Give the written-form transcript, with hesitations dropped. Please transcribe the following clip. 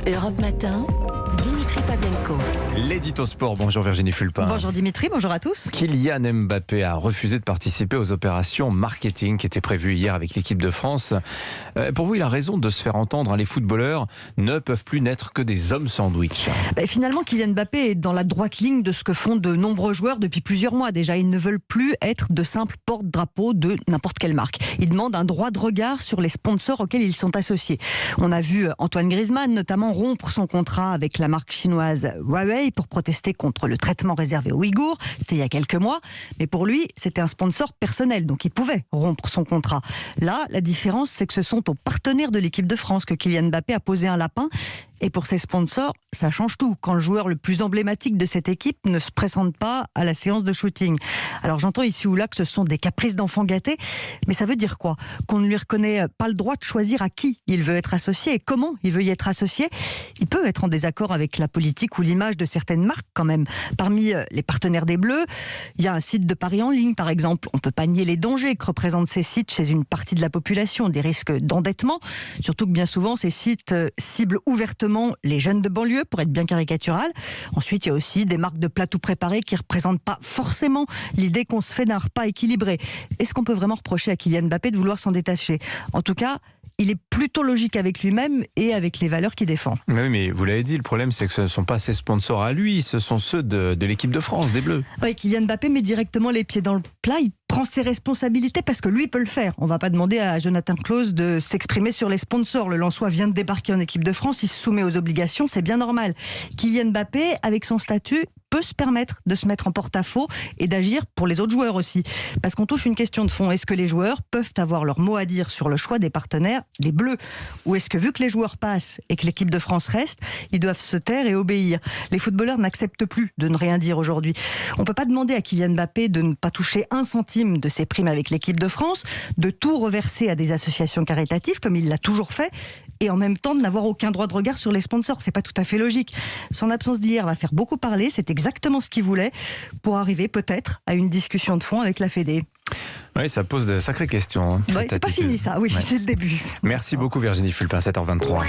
Europe Matin, Dimitri Pavlenko. L'édito sport, bonjour Virginie Fulpin. Bonjour Dimitri, bonjour à tous. Kylian Mbappé a refusé de participer aux opérations marketing qui étaient prévues hier avec l'équipe de France. Pour vous, il a raison de se faire entendre. Les footballeurs ne peuvent plus n'être que des hommes sandwich. Finalement, Kylian Mbappé est dans la droite ligne de ce que font de nombreux joueurs depuis plusieurs mois déjà. Ils ne veulent plus être de simples porte-drapeaux de n'importe quelle marque. Ils demandent un droit de regard sur les sponsors auxquels ils sont associés. On a vu Antoine Griezmann notamment rompre son contrat avec la marque chinoise Huawei pour protester contre le traitement réservé aux Ouïghours. C'était il y a quelques mois. Mais pour lui, c'était un sponsor personnel, donc il pouvait rompre son contrat. Là, la différence, c'est que ce sont aux partenaires de l'équipe de France que Kylian Mbappé a posé un lapin. Et pour ses sponsors, ça change tout. Quand le joueur le plus emblématique de cette équipe ne se présente pas à la séance de shooting. Alors j'entends ici ou là que ce sont des caprices d'enfants gâtés, mais ça veut dire quoi? Qu'on ne lui reconnaît pas le droit de choisir à qui il veut être associé et comment il veut y être associé. Il peut être en désaccord avec la politique ou l'image de certaines marques quand même. Parmi les partenaires des Bleus, il y a un site de paris en ligne par exemple. On ne peut pas nier les dangers que représentent ces sites chez une partie de la population, des risques d'endettement, surtout que bien souvent ces sites ciblent ouvertement les jeunes de banlieue, pour être bien caricatural. Ensuite, il y a aussi des marques de plats tout préparés qui ne représentent pas forcément l'idée qu'on se fait d'un repas équilibré. Est-ce qu'on peut vraiment reprocher à Kylian Mbappé de vouloir s'en détacher? En tout cas, il est plutôt logique avec lui-même et avec les valeurs qu'il défend. Oui, mais vous l'avez dit, le problème c'est que ce ne sont pas ses sponsors à lui, ce sont ceux de l'équipe de France, des Bleus. Oui, Kylian Mbappé met directement les pieds dans le plat, il prend ses responsabilités parce que lui peut le faire. On ne va pas demander à Jonathan Klaus de s'exprimer sur les sponsors. Le Lensois vient de débarquer en équipe de France, il se soumet aux obligations, c'est bien normal. Kylian Mbappé, avec son statut, peut se permettre de se mettre en porte-à-faux et d'agir pour les autres joueurs aussi. Parce qu'on touche une question de fond. Est-ce que les joueurs peuvent avoir leur mot à dire sur le choix des partenaires, les Bleus? Ou est-ce que vu que les joueurs passent et que l'équipe de France reste, ils doivent se taire et obéir? Les footballeurs n'acceptent plus de ne rien dire aujourd'hui. On ne peut pas demander à Kylian Mbappé de ne pas toucher un centime de ses primes avec l'équipe de France, de tout reverser à des associations caritatives comme il l'a toujours fait, et en même temps de n'avoir aucun droit de regard sur les sponsors. C'est pas tout à fait logique. Son absence d'hier va faire beaucoup parler, c'est exactement ce qu'il voulait pour arriver peut-être à une discussion de fond avec la Fédé. Oui, ça pose de sacrées questions. C'est pas fini ça, oui, ouais. C'est le début. Merci beaucoup Virginie Fulpin, 7h23.